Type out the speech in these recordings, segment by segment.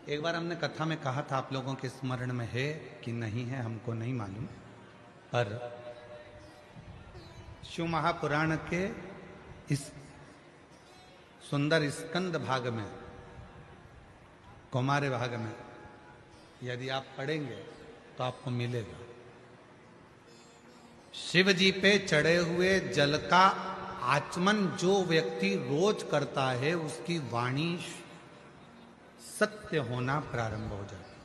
एक बार हमने कथा में कहा था, आप लोगों के स्मरण में है कि नहीं है हमको नहीं मालूम, पर शिव महापुराण के इस सुंदर स्कंद भाग में, कौमार्य भाग में यदि आप पढ़ेंगे तो आपको मिलेगा। शिव जी पे चढ़े हुए जल का आचमन जो व्यक्ति रोज करता है उसकी वाणी सत्य होना प्रारंभ हो जाता।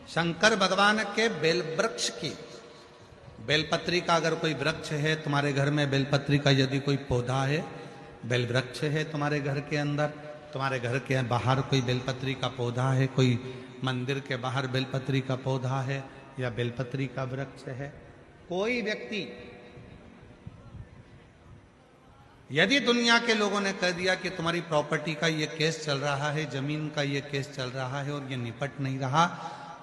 शंकर भगवान के बेल वृक्ष की, बेलपत्री का अगर कोई वृक्ष है तुम्हारे घर में, बेलपत्री का यदि कोई पौधा है, बेल वृक्ष है तुम्हारे घर के अंदर, तुम्हारे घर के बाहर कोई बेलपत्री का पौधा है, कोई मंदिर के बाहर बेलपत्री का पौधा है या बेलपत्री का वृक्ष है, कोई व्यक्ति यदि दुनिया के लोगों ने कह दिया कि तुम्हारी प्रॉपर्टी का ये केस चल रहा है, जमीन का ये केस चल रहा है और ये निपट नहीं रहा,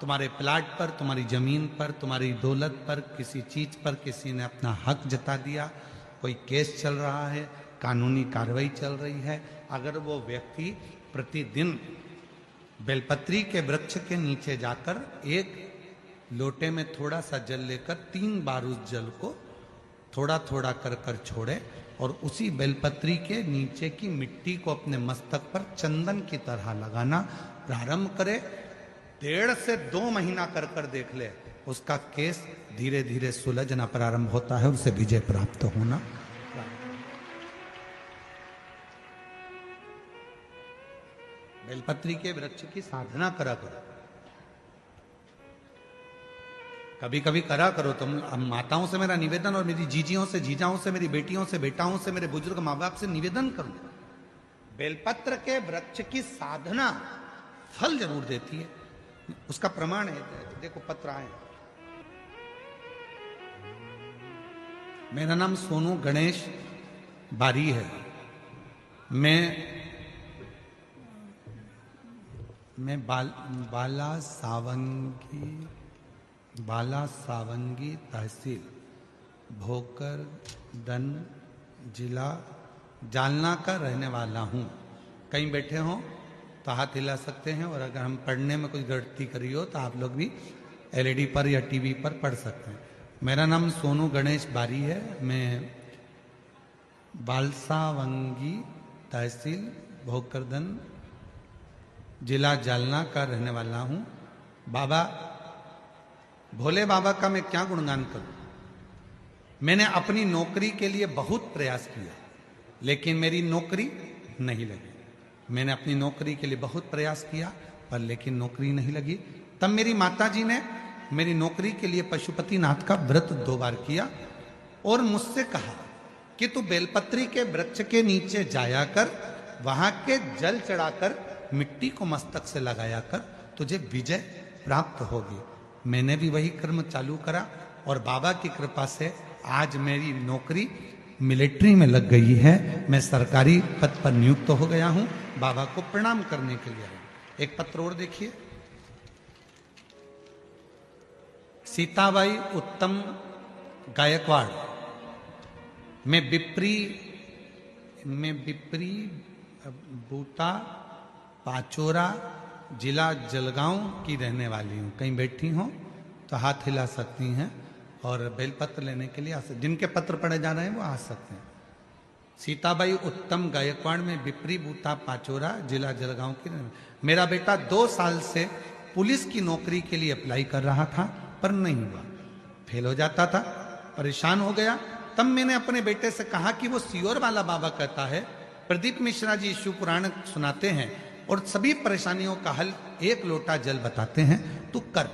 तुम्हारे प्लाट पर, तुम्हारी जमीन पर, तुम्हारी दौलत पर, किसी चीज पर किसी ने अपना हक जता दिया, कोई केस चल रहा है, कानूनी कार्रवाई चल रही है, अगर वो व्यक्ति प्रतिदिन बेलपत्री के वृक्ष के नीचे जाकर एक लोटे में थोड़ा सा जल लेकर 3 बार उस जल को थोड़ा थोड़ा कर कर छोड़े और उसी बेलपत्री के नीचे की मिट्टी को अपने मस्तक पर चंदन की तरह लगाना प्रारंभ करे, 1.5 से 2 महीना कर कर देख ले, उसका केस धीरे धीरे सुलझना प्रारंभ होता है, उसे विजय प्राप्त होना। बेलपत्री के वृक्ष की साधना करा करो, कभी कभी करा करो तुम। माताओं से मेरा निवेदन और मेरी जीजियों से, जीजाओं से, मेरी बेटियों से, बेटाओं से, मेरे बुजुर्ग माँ बाप से निवेदन करूं, बेलपत्र के वृक्ष की साधना फल जरूर देती है। उसका प्रमाण है, देखो पत्र आए। मेरा नाम सोनू गणेश बारी है। मैं बाला सावंगी तहसील भोकरदन जिला जालना का रहने वाला हूँ। कहीं बैठे हो तो हाथ हिला सकते हैं, और अगर हम पढ़ने में कोई गलती करी हो तो आप लोग भी एलईडी पर या टीवी पर पढ़ सकते हैं। मेरा नाम सोनू गणेश बारी है। मैं बालसावंगी तहसील भोकरदन जिला जालना का रहने वाला हूँ। बाबा भोले बाबा का मैं क्या गुणगान करूं। मैंने अपनी नौकरी के लिए बहुत प्रयास किया लेकिन मेरी नौकरी नहीं लगी। मैंने अपनी नौकरी के लिए बहुत प्रयास किया पर लेकिन नौकरी नहीं लगी। तब मेरी माताजी ने मेरी नौकरी के लिए पशुपतिनाथ का व्रत 2 बार किया और मुझसे कहा कि तू बेलपत्री के वृक्ष के नीचे जाया कर, वहां के जल चढ़ाकर मिट्टी को मस्तक से लगाया कर, तुझे विजय प्राप्त होगी। मैंने भी वही कर्म चालू करा और बाबा की कृपा से आज मेरी नौकरी मिलिट्री में लग गई है। मैं सरकारी पद पर नियुक्त हो गया हूं। बाबा को प्रणाम करने के लिए आया। एक पत्र और देखिए। सीताबाई उत्तम गायकवाड़, मैं बिप्री बूटा पाचोरा जिला जलगांव की रहने वाली हूँ। कहीं बैठी हो तो हाथ हिला सकती हैं और बेलपत्र लेने के लिए आ सकते, जिनके पत्र पढ़े जा रहे हैं वो आ सकते हैं। सीताबाई उत्तम गायकवाड़ में बिप्री बूटा पाचोरा जिला जलगांव की। मेरा बेटा 2 साल से पुलिस की नौकरी के लिए अप्लाई कर रहा था पर नहीं हुआ, फेल हो जाता था, परेशान हो गया। तब मैंने अपने बेटे से कहा कि वो सियोर वाला बाबा कहता है, प्रदीप मिश्रा जी शिव पुराण सुनाते हैं और सभी परेशानियों का हल 1 लोटा जल बताते हैं, तू कर।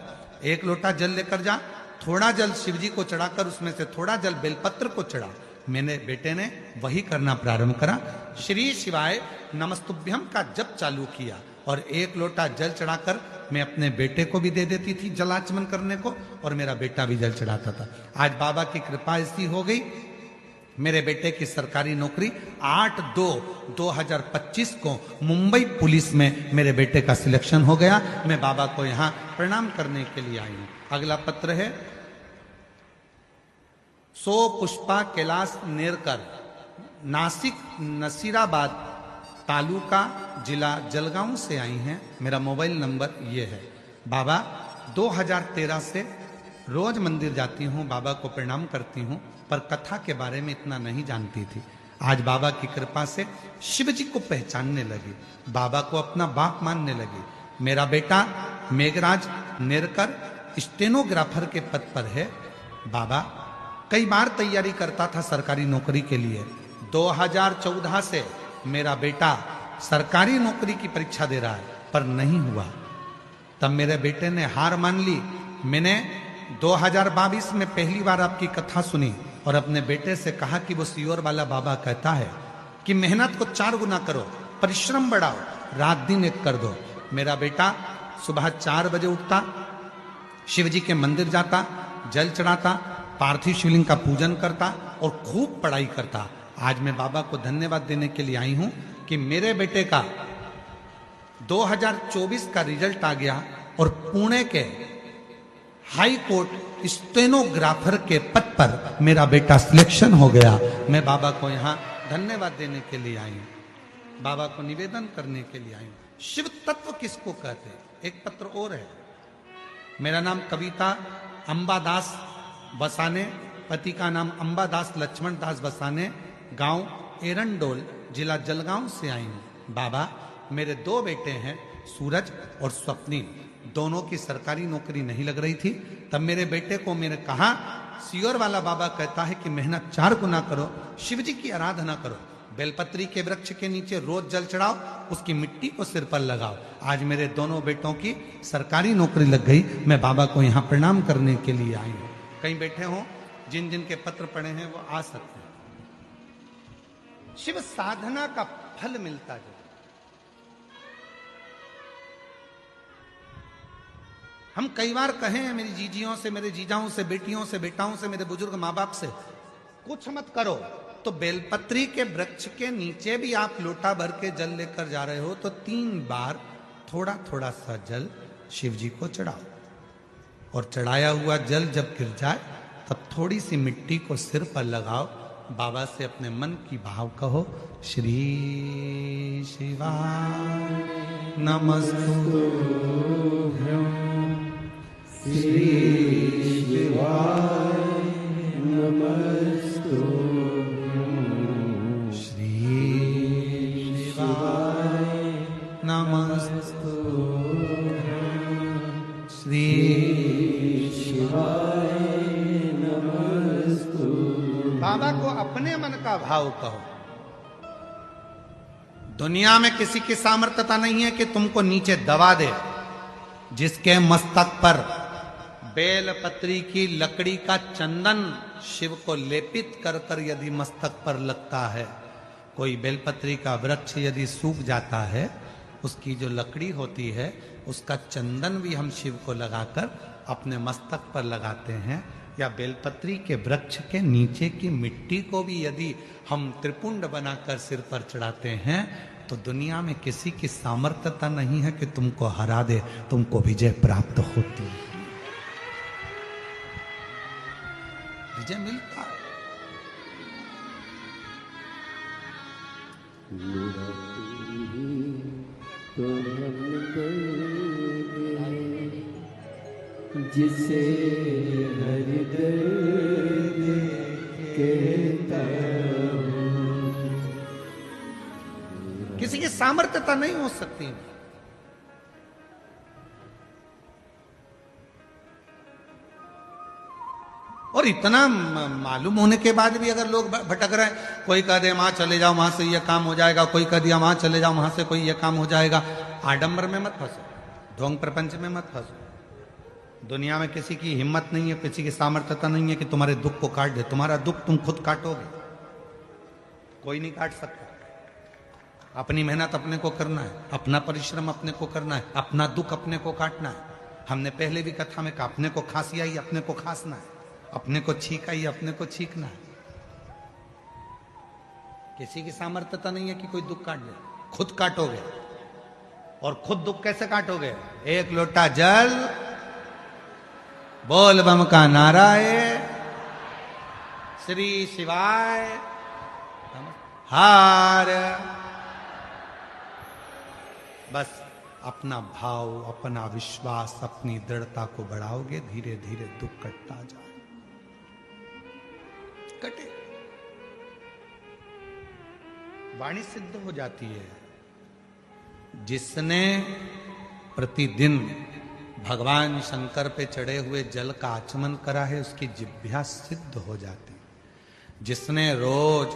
1 लोटा जल लेकर जा, थोड़ा जल शिव जी को चढ़ाकर उसमें से थोड़ा जल बेलपत्र को चढ़ा। मैंने बेटे ने वही करना प्रारंभ करा। श्री शिवाय नमस्तुभ्यम का जप चालू किया और 1 लोटा जल चढ़ाकर मैं अपने बेटे को भी दे देती थी जलाचमन करने को और मेरा बेटा भी जल चढ़ाता था। आज बाबा की कृपा ऐसी हो गई, मेरे बेटे की सरकारी नौकरी 8/2/2025 को मुंबई पुलिस में मेरे बेटे का सिलेक्शन हो गया। मैं बाबा को यहाँ प्रणाम करने के लिए आई हूँ। अगला पत्र है सो पुष्पा कैलाश नेरकर, नासिक नसीराबाद तालुका जिला जलगांव से आई हैं। मेरा मोबाइल नंबर ये है। बाबा 2013 से रोज मंदिर जाती हूँ, बाबा को प्रणाम करती हूँ, पर कथा के बारे में इतना नहीं जानती थी। आज बाबा की कृपा से शिव जी को पहचानने लगी, बाबा को अपना बाप मानने लगी। मेरा बेटा मेघराज नेरकर स्टेनोग्राफर के पद पर है। बाबा कई बार तैयारी करता था सरकारी नौकरी के लिए। 2014 से मेरा बेटा सरकारी नौकरी की परीक्षा दे रहा है, पर नहीं हुआ। तब मेरे बेटे ने हार मान ली। मैंने 2022 में पहली बार आपकी कथा सुनी और अपने बेटे से कहा कि वो सियोर वाला बाबा कहता है कि मेहनत को 4 गुना करो, परिश्रम बढ़ाओ, रात दिन एक कर दो। मेरा बेटा सुबह 4 बजे उठता, शिव जी के मंदिर जाता, जल चढ़ाता, पार्थिव शिवलिंग का पूजन करता और खूब पढ़ाई करता। आज मैं बाबा को धन्यवाद देने के लिए आई हूं कि मेरे बेटे का 2024 का रिजल्ट आ गया और पुणे के हाई कोर्ट स्टेनोग्राफर के पद पर मेरा बेटा सिलेक्शन हो गया। मैं बाबा को यहाँ धन्यवाद देने के लिए आई हूँ, बाबा को निवेदन करने के लिए आई हूँ। शिव तत्व किसको कहते हैं? एक पत्र और है। मेरा नाम कविता अंबादास बसाने, पति का नाम अंबादास लक्ष्मण दास बसाने, गांव एरंडोल, जिला जलगांव से आई हूँ। बाबा मेरे 2 बेटे हैं, सूरज और स्वप्निल। दोनों की सरकारी नौकरी नहीं लग रही थी। तब मेरे बेटे को मैंने कहा, सियोर वाला बाबा कहता है कि मेहनत 4 गुना करो, शिव जी की आराधना करो, बेलपत्री के वृक्ष के नीचे रोज जल चढ़ाओ, उसकी मिट्टी को सिर पर लगाओ। आज मेरे दोनों बेटों की सरकारी नौकरी लग गई। मैं बाबा को यहाँ प्रणाम करने के लिए आई हूँ। कहीं बैठे हों, जिन जिन के पत्र पढ़े हैं वो आ सकते हैं। शिव साधना का फल मिलता है। हम कई बार कहे हैं मेरी जीजियों से, मेरे जीजाओं से, बेटियों से, बेटाओं से, मेरे बुजुर्ग माँ बाप से, कुछ मत करो तो बेलपत्री के वृक्ष के नीचे भी आप लोटा भर के जल लेकर जा रहे हो तो 3 बार थोड़ा थोड़ा सा जल शिव जी को चढ़ाओ। और चढ़ाया हुआ जल जब गिर जाए तब थोड़ी सी मिट्टी को सिर पर लगाओ। बाबा से अपने मन की भाव कहो, श्री शिवाय नमस्तुभ्यं, श्री शिवाय नमस्तुभ्यं, श्री शिवाय नमस्तुभ्यं, श्री शिवाय नमस्तुभ्यं। बाबा को अपने मन का भाव कहो। दुनिया में किसी की सामर्थ्यता नहीं है कि तुमको नीचे दबा दे। जिसके मस्तक पर बेलपत्री की लकड़ी का चंदन शिव को लेपित कर कर यदि मस्तक पर लगता है, कोई बेलपत्री का वृक्ष यदि सूख जाता है, उसकी जो लकड़ी होती है उसका चंदन भी हम शिव को लगाकर अपने मस्तक पर लगाते हैं। या बेलपत्री के वृक्ष के नीचे की मिट्टी को भी यदि हम त्रिपुंड बनाकर सिर पर चढ़ाते हैं तो दुनिया में किसी की सामर्थ्यता नहीं है कि तुमको हरा दे, तुमको विजय प्राप्त होती है, विजय मिलता है। तो जिसे हृदय कहता किसी की सामर्थ्यता नहीं हो सकती। और इतना मालूम होने के बाद भी अगर लोग भटक रहे हैं, कोई कह दे वहां चले जाओ, वहां से ये काम हो जाएगा, कोई कह दिया वहां चले जाओ, वहां से कोई ये काम हो जाएगा। आडंबर में मत फंसो, ढोंग प्रपंच में मत फंसो। दुनिया में किसी की हिम्मत नहीं है, किसी की सामर्थ्यता नहीं है कि तुम्हारे दुख को काट दे। तुम्हारा दुख तुम खुद काटोगे, कोई नहीं काट सकता। अपनी मेहनत अपने को करना है, अपना परिश्रम अपने को करना है, अपना दुख अपने को काटना है। हमने पहले भी कथा में कहा, अपने को खांसी आई अपने को खांसना है, अपने को छींक आई अपने को छींकना है। किसी की सामर्थ्यता नहीं है कि कोई दुख काट दे, खुद काटोगे। और खुद दुख कैसे काटोगे? एक लोटा जल, बोल बम का नारा है, श्री शिवाय हार बस अपना भाव, अपना विश्वास, अपनी दृढ़ता को बढ़ाओगे, धीरे धीरे दुख कटता जाए, कटे। वाणी सिद्ध हो जाती है। जिसने प्रतिदिन भगवान शंकर पे चढ़े हुए जल का आचमन करा है, उसकी जिह्वा सिद्ध हो जाती। जिसने रोज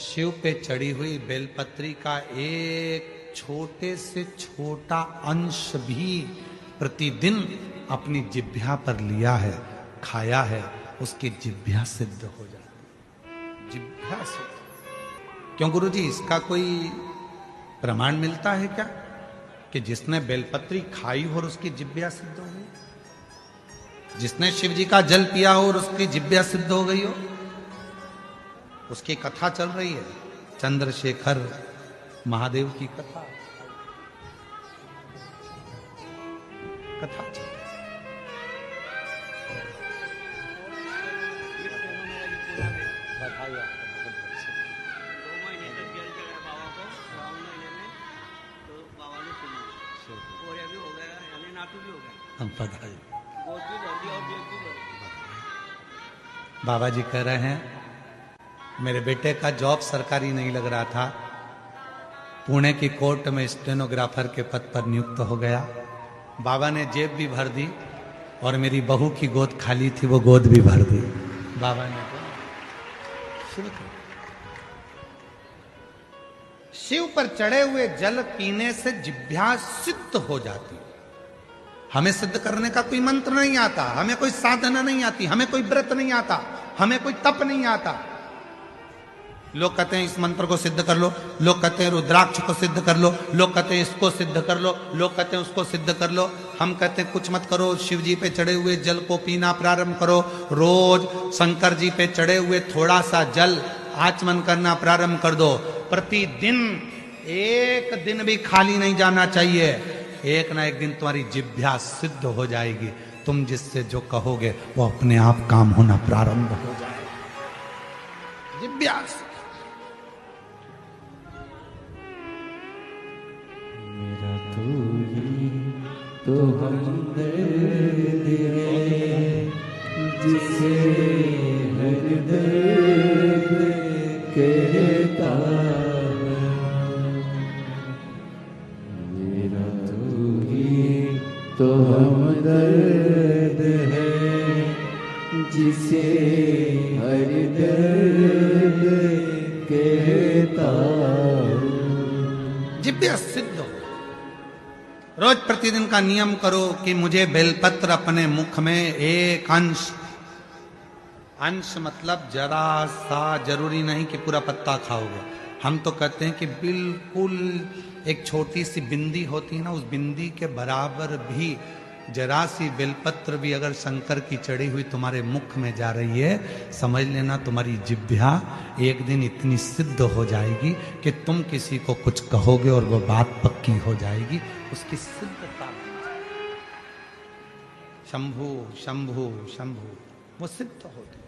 शिव पे चढ़ी हुई बेलपत्री का एक छोटे से छोटा अंश भी प्रतिदिन अपनी जिह्वा पर लिया है, खाया है, उसकी जिह्वा सिद्ध हो जाती। जिह्वा सिद्ध। क्यों गुरुजी, इसका कोई प्रमाण मिलता है क्या कि जिसने बेलपत्री खाई हो और उसकी जिह्वा सिद्ध हो गई? जिसने शिव जी का जल पिया हो और उसकी जिह्वा सिद्ध हो गई हो? उसकी कथा चल रही है, चंद्रशेखर महादेव की कथा चल रही है। बधाई आपको, बहुत अच्छे। 2 महीने तक जेल चढ़ा बाबा को, 3 महीने में तो बाबा ने सुना, कोरिया भी हो गया, यानी नाटू भी हो गया, हम बधाई। गोद भी भर दी और जेल भी भर दी। बाबा जी कह रहे हैं, मेरे बेटे का जॉब सरकारी नहीं लग रहा था, पुणे की कोर्ट में स्टेनोग्राफर के पद पर नियुक्त हो गया। बाबा ने जेब भी भर दी और मेरी बहू की गोद खाली थी, वो गोद भी भर दी। बाबा ने शिव पर चढ़े हुए जल पीने से जिह्वा सिद्ध हो जाती। हमें सिद्ध करने का कोई मंत्र नहीं आता, हमें कोई साधना नहीं आती, हमें कोई व्रत नहीं आता, हमें कोई तप नहीं आता। लोग कहते हैं इस मंत्र को सिद्ध कर लो, लोग कहते हैं रुद्राक्ष को सिद्ध कर लो, लोग कहते हैं इसको सिद्ध कर लो, लोग कहते हैं उसको सिद्ध कर लो। हम कहते हैं कुछ मत करो, शिव जी पे चढ़े हुए जल को पीना प्रारंभ करो। रोज शंकर जी पे चढ़े हुए थोड़ा सा जल आचमन करना प्रारंभ कर दो। प्रतिदिन एक दिन भी खाली नहीं जाना चाहिए। एक ना एक दिन तुम्हारी जिह्वा सिद्ध हो जाएगी। तुम जिससे जो कहोगे वो अपने आप काम होना प्रारंभ हो जाएगा। जिह्वा मेरा तू ही तो हमदर्द है, जिसे हर दर्द कहता है। मेरा तू ही तो हमदर्द है, जिसे हर दर्द कहता है। जिह्वा सिद्ध हो। रोज प्रतिदिन का नियम करो कि मुझे बेलपत्र अपने मुख में एक अंश मतलब जरा सा, जरूरी नहीं कि पूरा पत्ता खाओगे। हम तो कहते हैं कि बिल्कुल एक छोटी सी बिंदी होती है ना, उस बिंदी के बराबर भी जरा सी बेलपत्र भी अगर शंकर की चढ़ी हुई तुम्हारे मुख में जा रही है, समझ लेना तुम्हारी जिह्वा एक दिन इतनी सिद्ध हो जाएगी कि तुम किसी को कुछ कहोगे और वो बात पक्की हो जाएगी। उसकी सिद्धता, शंभु शंभु शंभु, वो सिद्ध होती है।